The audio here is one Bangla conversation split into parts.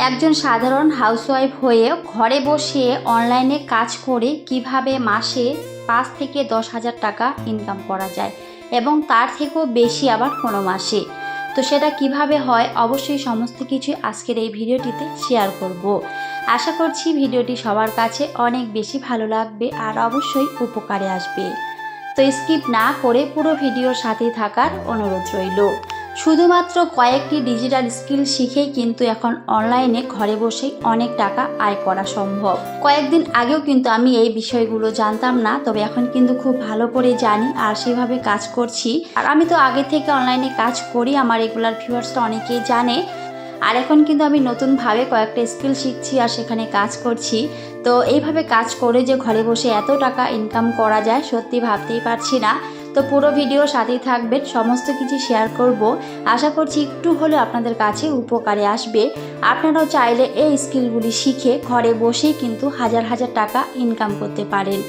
একজন সাধারণ হাউসওয়াইফ হয়ে ঘরে বসে অনলাইনে কাজ করে কিভাবে মাসে 5 থেকে 10 হাজার টাকা ইনকাম করা যায় এবং তার থেকেও বেশি আবার কোনো মাসে। তো সেটা কিভাবে হয় অবশ্যই সমস্ত কিছু আজকের এই ভিডিওটিতে শেয়ার করব। আশা করছি ভিডিওটি সবার কাছে অনেক বেশি ভালো লাগবে আর অবশ্যই উপকারে আসবে। তো স্কিপ না করে পুরো ভিডিওর সাথেই থাকার অনুরোধ রইল। শুধুমাত্র কয়েকটি ডিজিটাল স্কিল শিখেই কিন্তু এখন অনলাইনে ঘরে বসেই অনেক টাকা আয় করা সম্ভব। কয়েকদিন আগেও কিন্তু আমি এই বিষয়গুলো জানতাম না, তবে এখন কিন্তু খুব ভালো করে জানি আর সেভাবে কাজ করছি। আর আমি তো আগে থেকে অনলাইনে কাজ করি, আমার রেগুলার ভিউয়ার্সরা অনেকেই জানে। আর এখন কিন্তু আমি নতুনভাবে কয়েকটা স্কিল শিখছি আর সেখানে কাজ করছি। তো এইভাবে কাজ করে যে ঘরে বসে এত টাকা ইনকাম করা যায় সত্যি ভাবতেই পারছি না। তো পুরো ভিডিও সাথেই থাকবেন, সমস্ত কিছু শেয়ার করব। আশা করছি একটু হলেও আপনাদের কাছে উপকারে আসবে। আপনারাও চাইলে এই স্কিলগুলি শিখে ঘরে বসেই কিন্তু হাজার হাজার টাকা ইনকাম করতে পারেন।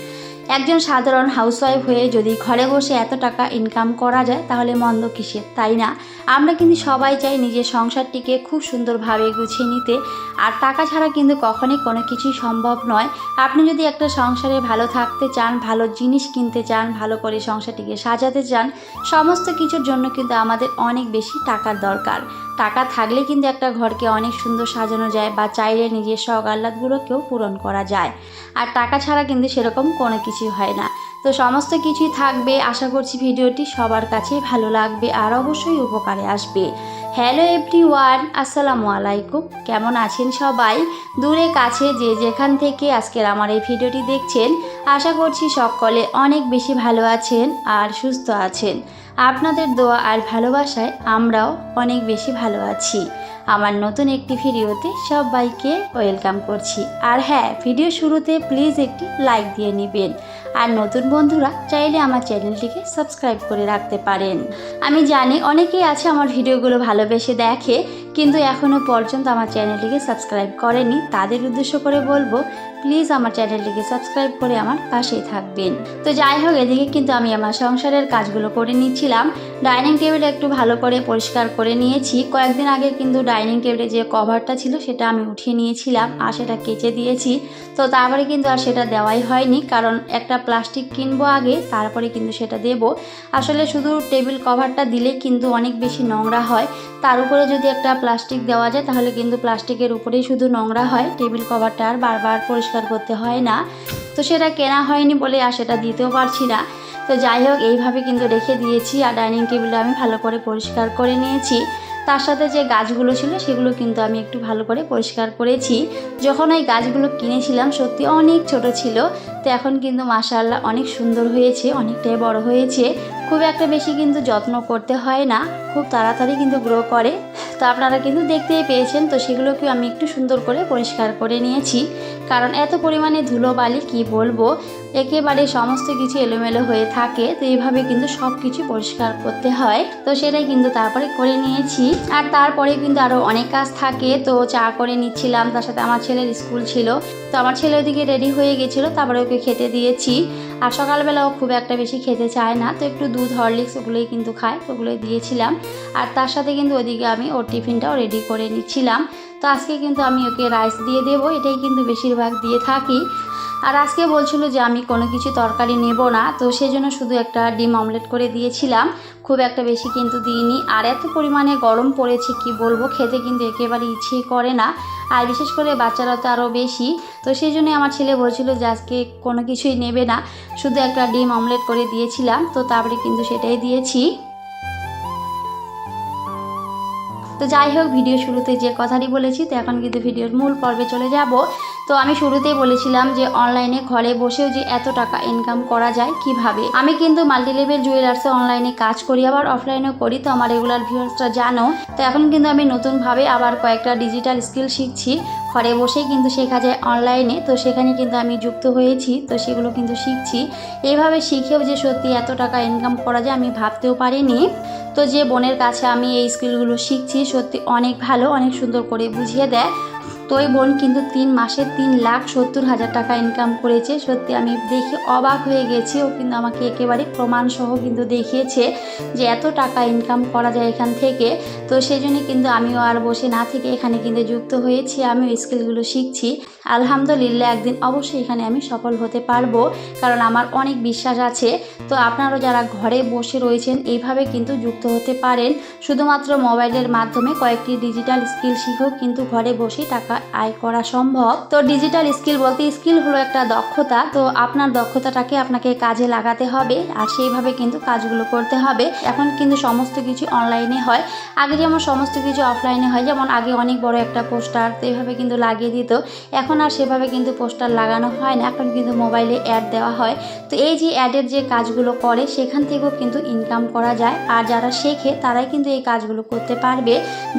একজন সাধারণ হাউসওয়াইফ হয়ে যদি ঘরে বসে এত টাকা ইনকাম করা যায় তাহলে মন্দ কিসের, তাই না? আমরা কিন্তু সবাই চাই নিজের সংসারটিকে খুব সুন্দরভাবে গুছিয়ে নিতে, আর টাকা ছাড়া কিন্তু কখনোই কোনো কিছুই সম্ভব নয়। আপনি যদি একটা সংসারে ভালো থাকতে চান, ভালো জিনিস কিনতে চান, ভালো করে সংসারটিকে সাজাতে চান, সমস্ত কিছুর জন্য কিন্তু আমাদের অনেক বেশি টাকার দরকার। টাকা থাকলে কিন্তু একটা ঘরকে অনেক সুন্দর সাজানো যায় বা চাইলে নিজের শখ আহ্লাদগুলোকেও পূরণ করা যায়। আর টাকা ছাড়া কিন্তু সেরকম কোনো কিছুই হয় না। তো সমস্ত কিছুই থাকবে। আশা করছি ভিডিওটি সবার কাছেই ভালো লাগবে আর অবশ্যই উপকারে আসবে। হ্যালো এভরিওয়ান, আসসালামু আলাইকুম। কেমন আছেন সবাই? দূরে কাছে যে যেখান থেকে আজকের আমার এই ভিডিওটি দেখছেন, আশা করছি সকলে অনেক বেশি ভালো আছেন আর সুস্থ আছেন। আপনাদের দোয়া আর ভালোবাসায় আমরাও অনেক বেশি ভালো আছি। আমার নতুন একটি ভিডিওতে সবাইকে ওয়েলকাম করছি। আর হ্যাঁ, ভিডিও শুরুতে প্লিজ একটি লাইক দিয়ে নেবেন। আর নতুন বন্ধুরা চাইলে আমার চ্যানেলটিকে সাবস্ক্রাইব করে রাখতে পারেন। আমি জানি অনেকেই আছে আমার ভিডিওগুলো ভালোবেসে দেখে কিন্তু এখনও পর্যন্ত আমার চ্যানেলটিকে সাবস্ক্রাইব করেনি। তাদের উদ্দেশ্য করে বলবো, প্লিজ আমার চ্যানেলটিকে সাবস্ক্রাইব করে আমার পাশেই থাকবেন। তো যাই হোক, এদিকে কিন্তু আমি আমার সংসারের কাজগুলো করে নিচ্ছিলাম। ডাইনিং টেবিল একটু ভালো করে পরিষ্কার করে নিয়েছি। কয়েকদিন আগে কিন্তু ডাইনিং টেবিলে যে কভারটা ছিল সেটা আমি উঠিয়ে নিয়েছিলাম আর সেটা কেচে দিয়েছি। তো তারপরে কিন্তু আর সেটা দেওয়াই হয়নি, কারণ একটা প্লাস্টিক কিনবো আগে, তারপরে কিন্তু সেটা দেব। আসলে শুধু টেবিল কভারটা দিলে কিন্তু অনেক বেশি নোংরা হয়, তার উপরে যদি একটা প্লাস্টিক দেওয়া যায় তাহলে কিন্তু প্লাস্টিকের উপরেই শুধু নোংরা হয়, টেবিল কভারটা আর বারবার পরিষ্কার করতে হয় না। তো সেটা কেনা হয়নি বলে আর সেটা দিতেও পারছি না। তো যাই হোক, এইভাবে কিন্তু রেখে দিয়েছি আর ডাইনিং টেবিলটা আমি ভালো করে পরিষ্কার করে নিয়েছি। তার সাথে যে গাছগুলো ছিল সেগুলো কিন্তু আমি একটু ভালো করে পরিষ্কার করেছি। যখন ওই গাছগুলো কিনেছিলাম সত্যি অনেক ছোট ছিল, তো এখন কিন্তু মাশাআল্লাহ অনেক সুন্দর হয়েছে, অনেকটাই বড় হয়েছে। খুব একটা বেশি কিন্তু যত্ন করতে হয় না, খুব তাড়াতাড়ি কিন্তু গ্রো করে। তো আপনারা কিন্তু দেখতেই পেয়েছেন। তো সেগুলোকে আমি একটু সুন্দর করে পরিষ্কার করে নিয়েছি, কারণ এত পরিমাণে ধুলোবালি কি বলবো, একেবারে সমস্ত কিছু এলোমেলো হয়ে থাকে। তো এইভাবে কিন্তু সব কিছু পরিষ্কার করতে হয়। তো সেটাই কিন্তু তারপরে করে নিয়েছি। আর তারপরে কিন্তু আরও অনেক কাজ থাকে। তো চা করে নিচ্ছিলাম, তার সাথে আমার ছেলের স্কুল ছিল। তো আমার ছেলে ওদিকে রেডি হয়ে গেছিলো, তারপরে ওকে খেতে দিয়েছি। আর সকালবেলা ও খুব একটা বেশি খেতে চায় না, তো একটু দুধ হরলিক্স ওগুলোই কিন্তু খায়, তো ওগুলোই দিয়েছিলাম। আর তার সাথে কিন্তু ওদিকে আমি ওর টিফিনটাও রেডি করে নিচ্ছিলাম। তো আজকে কিন্তু আমি ওকে রাইস দিয়ে দেবো, এটাই কিন্তু বেশিরভাগ দিয়ে থাকি। আর আজকে বলছিল যে আমি কোনো কিছু তরকারি নেব না, তো সেজন্য শুধু একটা ডিম অমলেট করে দিয়েছিলাম, খুব একটা বেশি কিন্তু দিইনি। আর এত পরিমাণে গরম পড়েছে কি বলবো, খেতে কিন্তু একেবারে ইচ্ছেই করে না, আর বিশেষ করে বাচ্চারা তো আরও বেশি। তো সেই জন্যই আমার ছেলে বলছিল যে আজকে কোনো কিছুই নেবে না, শুধু একটা ডিম অমলেট করে দিয়েছিলাম। তো তারপরে কিন্তু সেটাই দিয়েছি। তো যাই হোক, ভিডিও শুরুতে যে কথাটি বলেছি, তো এখন কিন্তু ভিডিওর মূল পর্বে চলে যাব। তো আমি শুরুতেই বলেছিলাম যে অনলাইনে ঘরে বসেও যে এত টাকা ইনকাম করা যায় কিভাবে। আমি কিন্তু মাল্টিলেভেল জুয়েলার্সে অনলাইনে কাজ করি, আবার অফলাইনেও করি, তো আমার রেগুলার ভিউয়ার্সরা জানো। তো এখন কিন্তু আমি নতুনভাবে আবার কয়েকটা ডিজিটাল স্কিল শিখছি, ঘরে বসেই কিন্তু শেখা যায় অনলাইনে। তো সেখানে কিন্তু আমি যুক্ত হয়েছি, তো সেগুলো কিন্তু শিখছি। এইভাবে শিখেও যে সত্যি এত টাকা ইনকাম করা যায় আমি ভাবতেও পারিনি। তো যে বোনের কাছে আমি এই স্কিলগুলো শিখছি সত্যি অনেক ভালো, অনেক সুন্দর করে বুঝিয়ে দেয়। তো ওই বোন কিন্তু 3 মাসে 3,70,000 টাকা ইনকাম করেছে। সত্যি আমি দেখে অবাক হয়ে গেছি। ও কিন্তু আমাকে একেবারে প্রমাণসহ কিন্তু দেখিয়েছে যে এত টাকা ইনকাম করা যায় এখান থেকে। তো সেই জন্য কিন্তু আমিও আর বসে না থেকে এখানে কিন্তু যুক্ত হয়েছি। আমিও স্কিলগুলো শিখছি। আলহামদুলিল্লাহ একদিন অবশ্যই এখানে আমি সফল হতে পারবো, কারণ আমার অনেক বিশ্বাস আছে। তো আপনারাও যারা ঘরে বসে রয়েছেন এইভাবে কিন্তু যুক্ত হতে পারেন। শুধুমাত্র মোবাইলের মাধ্যমে কয়েকটি ডিজিটাল স্কিল শিখেও কিন্তু ঘরে বসে টাকা আয় করা সম্ভব। তো ডিজিটাল স্কিল বলতে স্কিল হলো একটা দক্ষতা। তো আপনার দক্ষতাটাকে আপনাকে কাজে লাগাতে হবে আর সেইভাবে কিন্তু কাজগুলো করতে হবে। এখন কিন্তু সমস্ত কিছু অনলাইনে হয়, আগে যেমন সমস্ত কিছু অফলাইনে হয়। যেমন আগে অনেক বড় একটা পোস্টার তো এইভাবে কিন্তু লাগিয়ে দিত, এখন আর সেভাবে কিন্তু পোস্টার লাগানো হয় না, এখন কিন্তু মোবাইলে অ্যাড দেওয়া হয়। তো এই যে অ্যাডের যে কাজগুলো করে সেখান থেকেও কিন্তু ইনকাম করা যায়। আর যারা শেখে তারাই কিন্তু এই কাজগুলো করতে পারবে।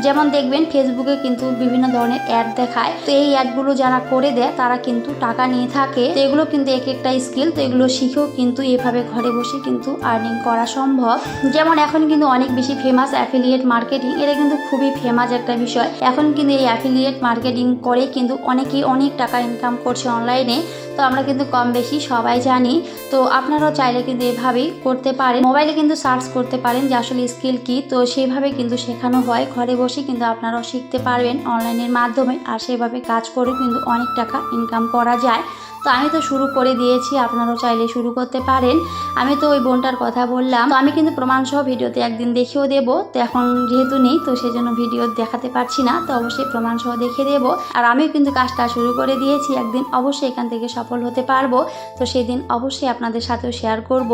যেমন দেখবেন ফেসবুকে কিন্তু বিভিন্ন ধরনের অ্যাড দেখায়, তো এই অ্যাডগুলো যারা করে দেয় তারা কিন্তু টাকা নিয়ে থাকে। তো এগুলো কিন্তু এক একটা স্কিল, তো এগুলো শিখেও কিন্তু এভাবে ঘরে বসে কিন্তু আর্নিং করা সম্ভব। যেমন এখন কিন্তু অনেক বেশি ফেমাস অ্যাফিলিয়েট মার্কেটিং, এটা কিন্তু খুবই ফেমাস একটা বিষয়। এখন কিন্তু এই অ্যাফিলিয়েট মার্কেটিং করে কিন্তু অনেকেই অনেক টাকা ইনকাম করছে অনলাইনে। তো আমরা কিন্তু কম বেশি সবাই জানি। তো আপনারাও চাইলে কিন্তু এভাবেই করতে পারেন। মোবাইলে কিন্তু সার্চ করতে পারেন যে আসলে স্কিল কি, তো সেইভাবে কিন্তু শেখানো হয়। ঘরে বসে কিন্তু আপনারাও শিখতে পারবেন অনলাইনের মাধ্যমে, আর সেভাবে কাজ করে কিন্তু অনেক টাকা ইনকাম করা যায়। তো আমি তো শুরু করে দিয়েছি, আপনারাও চাইলে শুরু করতে পারেন। আমি তো ওই বোনটার কথা বললাম, তো আমি কিন্তু প্রমাণসহ ভিডিওতে একদিন দেখিয়েও দেবো। তো এখন যেহেতু নেই তো সেজন্য ভিডিও দেখাতে পারছি না, তো অবশ্যই প্রমাণসহ দেখিয়ে দেবো। আর আমিও কিন্তু কাজটা শুরু করে দিয়েছি, একদিন অবশ্যই এখান থেকে সফল হতে পারবো। তো সেদিন অবশ্যই আপনাদের সাথেও শেয়ার করব,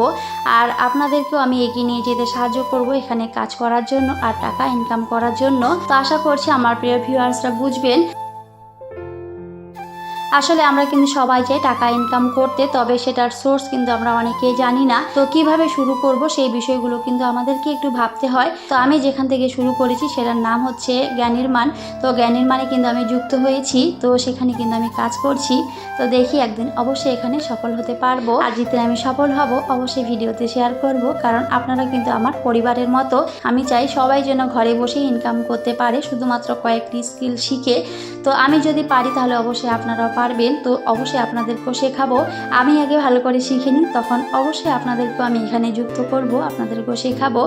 আর আপনাদেরকেও আমি এগিয়ে নিয়ে যেতে সাহায্য করব এখানে কাজ করার জন্য আর টাকা ইনকাম করার জন্য। তো আশা করছি আমার প্রিয় ভিউয়ার্সরা বুঝবেন। আসলে আমরা কিন্তু সবাই চাই টাকা ইনকাম করতে, তবে সেটার সোর্স কিন্তু আমরা অনেকেই জানি না। তো কিভাবে শুরু করব সেই বিষয়গুলো কিন্তু আমাদেরকে একটু ভাবতে হয়। তো আমি যেখান থেকে শুরু করেছি সেটার নাম হচ্ছে জ্ঞানীর মান। তো জ্ঞানীর মানে কিন্তু আমি যুক্ত হয়েছি, তো সেখানে কিন্তু আমি কাজ করছি। তো দেখি একদিন অবশ্যই এখানে সফল হতে পারবো, আর যেদিন আমি সফল হব অবশ্যই ভিডিওতে শেয়ার করব, কারণ আপনারা কিন্তু আমার পরিবারের মতো। আমি চাই সবাই যেন ঘরে বসে ইনকাম করতে পারে শুধুমাত্র কয়েকটি স্কিল শিখে। তো আমি যদি পারি তাহলে অবশ্যই আপনারাও পারবেন। তো অবশ্যই আপনাদেরকেও শেখাবো। আমি আগে ভালো করে শিখে নিই, তখন অবশ্যই আপনাদেরকেও আমি এখানে যুক্ত করব, আপনাদেরকেও শেখাবো।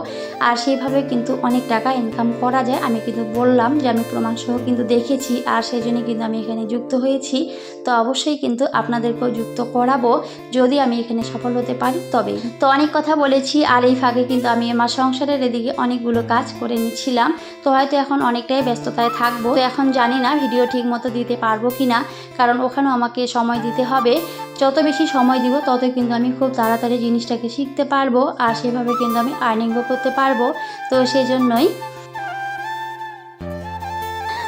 আর সেইভাবে কিন্তু অনেক টাকা ইনকাম করা যায়। আমি কিন্তু বললাম যে আমি প্রমাণসহ কিন্তু দেখেছি, আর সেই জন্য কিন্তু আমি এখানে যুক্ত হয়েছি। তো অবশ্যই কিন্তু আপনাদেরকেও যুক্ত করাবো যদি আমি এখানে সফল হতে পারি তবে। তো অনেক কথা বলেছি, আর এই ফাঁকে কিন্তু আমি আমার সংসারের এদিকে অনেকগুলো কাজ করে নিচ্ছিলাম। তো হয়তো এখন অনেকটাই ব্যস্ততায় থাকবো। তো এখন জানি না ভিডিও ঠিক মতো দিতে পারবো কিনা, কারণ ওখানেও আমাকে সময় দিতে হবে। যত বেশি সময় দিব তত কিন্তু আমি খুব তাড়াতাড়ি জিনিসটাকে শিখতে পারবো, আর সেভাবে কিন্তু আমি আর্নিংও করতে পারবো। তো সেই জন্যই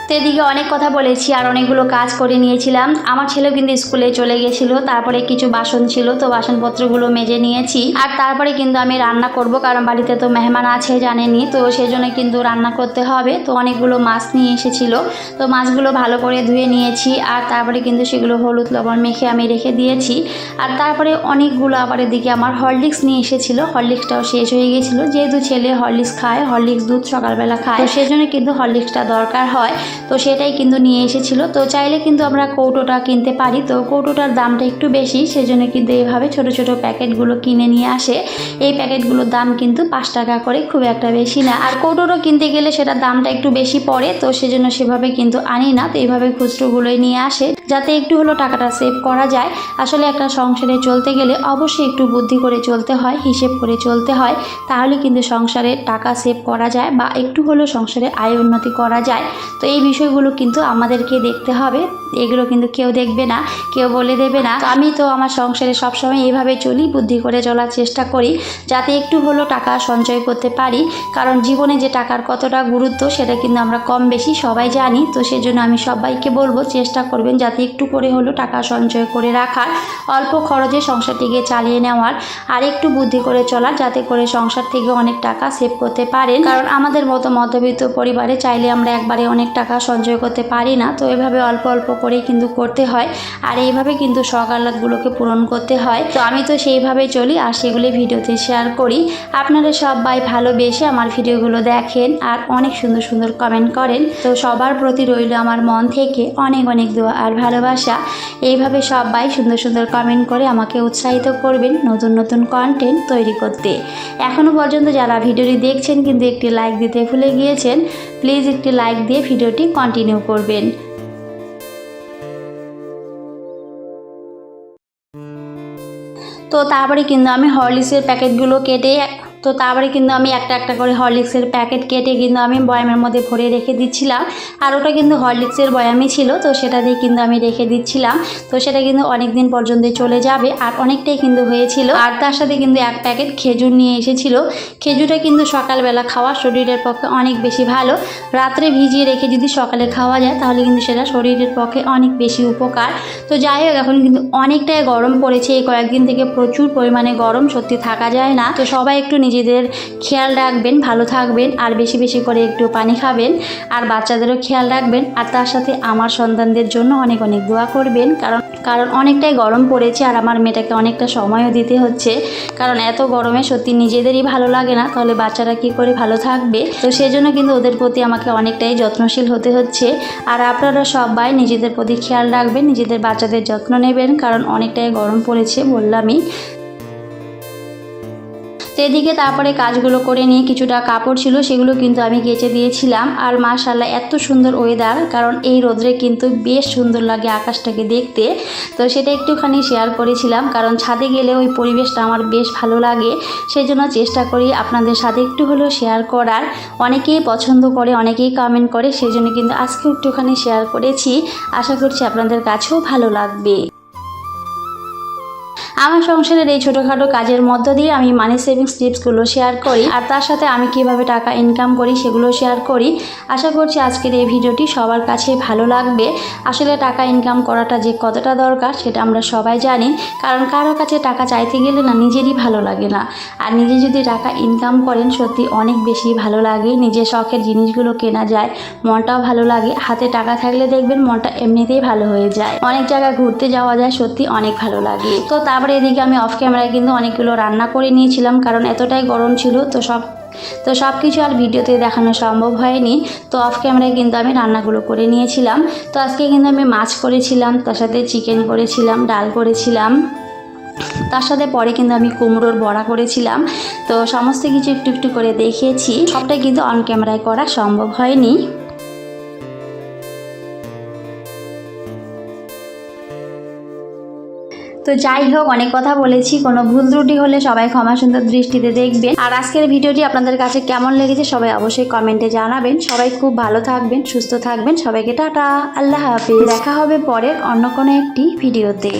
তো এদিকে অনেক কথা বলেছি আর অনেকগুলো কাজ করে নিয়েছিলাম। আমার ছেলেও কিন্তু স্কুলে চলে গেছিলো, তারপরে কিছু বাসন ছিল, তো বাসনপত্রগুলো মেজে নিয়েছি। আর তারপরে কিন্তু আমি রান্না করব, কারণ বাড়িতে তো মেহমান আছে জানেনই, তো সেই জন্য কিন্তু রান্না করতে হবে। তো অনেকগুলো মাছ নিয়ে এসেছিলো, তো মাছগুলো ভালো করে ধুয়ে নিয়েছি। আর তারপরে কিন্তু সেগুলো হলুদ লবণ মেখে আমি রেখে দিয়েছি। আর তারপরে অনেকগুলো আবার এদিকে আমার হরলিক্স নিয়ে এসেছিলো, হরলিক্সটাও শেষ হয়ে গেছিলো। যেহেতু ছেলে হরলিক্স খায়, হরলিক্স দুধ সকালবেলা খায়, তো সেই জন্য কিন্তু হরলিক্সটা দরকার হয়। তো সেটাই কিন্তু নিয়ে এসেছিলো। তো চাইলে কিন্তু আমরা কৌটোটা কিনতে পারি, তো কৌটোটার দামটা একটু বেশি, সেজন্য কিন্তু এইভাবে ছোট ছোট প্যাকেটগুলো কিনে নিয়ে আসে। এই প্যাকেটগুলোর দাম কিন্তু 5 টাকা করে, খুব একটা বেশি না। আর কৌটোটা কিনতে গেলে সেটার দামটা একটু বেশি পড়ে, তো সেজন্য সেভাবে কিন্তু আনি না। তো এইভাবে খুচরোগুলোই নিয়ে আসে, যাতে একটু হলো টাকাটা সেভ করা যায়। আসলে একটা সংসারে চলতে গেলে অবশ্যই একটু বুদ্ধি করে চলতে হয়, হিসেব করে চলতে হয়, তাহলে কিন্তু সংসারে টাকা সেভ করা যায় বা একটু হলেও সংসারে আয় উন্নতি করা যায়। তো এই বিষয়গুলো কিন্তু আমাদেরকে দেখতে হবে, এগুলো কিন্তু কেউ দেখবে না, কেউ বলে দেবে না। তো আমি তো আমার সংসারে সবসময় এইভাবে চলি, বুদ্ধি করে চলার চেষ্টা করি, যাতে একটু হলেও টাকা সঞ্চয় করতে পারি। কারণ জীবনে যে টাকার কতটা গুরুত্ব সেটা কিন্তু আমরা কম বেশি সবাই জানি। তো সেজন্য আমি সবাইকে বলবো চেষ্টা করবেন যাতে একটু করে হলেও টাকা সঞ্চয় করে রাখার, অল্প খরচে সংসারটিকে চালিয়ে নেওয়ার, আর একটু বুদ্ধি করে চলার, যাতে করে সংসার থেকে অনেক টাকা সেভ করতে পারেন। কারণ আমাদের মতো মধ্যবিত্ত পরিবারে চাইলে আমরা একবারে অনেক টাকা সঞ্চয় করতে পারি না, তো এভাবে অল্প অল্প করেই কিন্তু করতে হয় আর এইভাবে কিন্তু শখ আহ্লাদগুলোকে পূরণ করতে হয়। তো আমি তো সেইভাবেই চলি আর সেগুলি ভিডিওতে শেয়ার করি। আপনারা সবাই ভালোবেসে আমার ভিডিওগুলো দেখেন আর অনেক সুন্দর সুন্দর কমেন্ট করেন। তো সবার প্রতি রইল আমার মন থেকে অনেক অনেক দোয়া আর ভালোবাসা। এইভাবে সবাই সুন্দর সুন্দর কমেন্ট করে আমাকে উৎসাহিত করবেন নতুন নতুন কন্টেন্ট তৈরি করতে। এখনও পর্যন্ত যারা ভিডিওটি দেখছেন কিন্তু একটি লাইক দিতে ভুলে গিয়েছেন, প্লিজ একটি লাইক দিয়ে ভিডিওটি কন্টিনিউ করবেন। তো তারপরে কিন্তু আমি হরলিক্সের প্যাকেটগুলো কেটে একটা একটা করে হরলিক্সের প্যাকেট কেটে কিন্তু আমি বয়ামের মধ্যে ভরে রেখে দিচ্ছিলাম। আর ওটা কিন্তু হরলিক্সের বয়ামই ছিল, তো সেটা দিয়ে কিন্তু আমি রেখে দিচ্ছিলাম। তো সেটা কিন্তু অনেক দিন পর্যন্ত চলে যাবে আর অনেকটাই কিন্তু হয়েছিল। আর তার সাথে কিন্তু এক প্যাকেট খেজুর নিয়ে এসেছিল। খেজুরটা কিন্তু সকালবেলা খাওয়া শরীরের পক্ষে অনেক বেশি ভালো। রাত্রে ভিজিয়ে রেখে যদি সকালে খাওয়া যায় তাহলে কিন্তু সেটা শরীরের পক্ষে অনেক বেশি উপকার। তো যাই হোক, এখন কিন্তু অনেকটাই গরম পড়েছে, এই কয়েকদিন থেকে প্রচুর পরিমাণে গরম, সত্যি থাকা যায় না। তো সবাই একটু নিজেদের খেয়াল রাখবেন, ভালো থাকবেন আর বেশি বেশি করে একটু পানি খাবেন আর বাচ্চাদেরও খেয়াল রাখবেন। আর তার সাথে আমার সন্তানদের জন্য অনেক অনেক দোয়া করবেন, কারণ অনেকটাই গরম পড়েছে আর আমার মেয়েটাকে অনেকটা সময়ও দিতে হচ্ছে। কারণ এত গরমে সত্যি নিজেদেরই ভালো লাগে না, তাহলে বাচ্চারা কি করে ভালো থাকবে। তো সেজন্য কিন্তু ওদের প্রতি আমাকে অনেকটাই যত্নশীল হতে হচ্ছে। আর আপনারা সবাই নিজেদের প্রতি খেয়াল রাখবেন, নিজেদের বাচ্চাদের যত্ন নেবেন, কারণ অনেকটাই গরম পড়েছে বললামই। তো এদিকে তারপরে কাজগুলো করে নিয়ে কিছুটা কাপড় ছিল সেগুলো কিন্তু আমি কেচে দিয়েছিলাম। আর মাশাআল্লাহ এত সুন্দর ওয়েদার, কারণ এই রোদ্রে কিন্তু বেশ সুন্দর লাগে আকাশটাকে দেখতে। তো সেটা একটুখানি শেয়ার করেছিলাম, কারণ ছাদে গেলে ওই পরিবেশটা আমার বেশ ভালো লাগে, সেই জন্য চেষ্টা করি আপনাদের সাথে একটু হলেও শেয়ার করার। অনেকেই পছন্দ করে, অনেকেই কমেন্ট করে, সেই জন্য কিন্তু আজকে একটুখানি শেয়ার করেছি। আশা করছি আপনাদের কাছেও ভালো লাগবে। আমার সংসারের এই ছোটোখাটো কাজের মধ্য দিয়ে আমি মানি সেভিংস টিপসগুলো শেয়ার করি আর তার সাথে আমি কিভাবে টাকা ইনকাম করি সেগুলো শেয়ার করি। আশা করছি আজকের এই ভিডিওটি সবার কাছে ভালো লাগবে। আসলে টাকা ইনকাম করাটা যে কতটা দরকার সেটা আমরা সবাই জানি, কারণ কারো কাছে টাকা চাইতে গেলে না নিজেরই ভালো লাগে না। আর নিজে যদি টাকা ইনকাম করেন সত্যি অনেক বেশি ভালো লাগে, নিজের শখের জিনিসগুলো কেনা যায়, মনটাও ভালো লাগে। হাতে টাকা থাকলে দেখবেন মনটা এমনিতেই ভালো হয়ে যায়, অনেক জায়গায় ঘুরতে যাওয়া যায়, সত্যি অনেক ভালো লাগে। তো তারপরে এদিকে আমি অফ ক্যামেরায় কিন্তু অনেকগুলো রান্না করে নিয়েছিলাম, কারণ এতটাই গরম ছিল। তো সব কিছু আর ভিডিওতে দেখানো সম্ভব হয়নি। তো অফ ক্যামেরায় কিন্তু আমি রান্নাগুলো করে নিয়েছিলাম। তো আজকে কিন্তু আমি মাছ করেছিলাম, তার সাথে চিকেন করেছিলাম, ডাল করেছিলাম, তার সাথে পরে কিন্তু আমি কুমড়োর বড়া করেছিলাম। তো সমস্ত কিছু একটু একটু করে দেখিয়েছি, সবটাই কিন্তু অন ক্যামেরায় করা সম্ভব হয়নি। তো যাই হোক, অনেক কথা বলেছি, কোনো ভুল ত্রুটি হলে সবাই ক্ষমা সুন্দর দৃষ্টিতে দেখবেন। আর আজকের ভিডিওটি আপনাদের কাছে কেমন লেগেছে সবাই অবশ্যই কমেন্টে জানাবেন। সবাই খুব ভালো থাকবেন, সুস্থ থাকবেন। সবাইকে টাটা, আল্লাহ হাফিজ। দেখা হবে পরের অন্য কোনো একটি ভিডিওতে।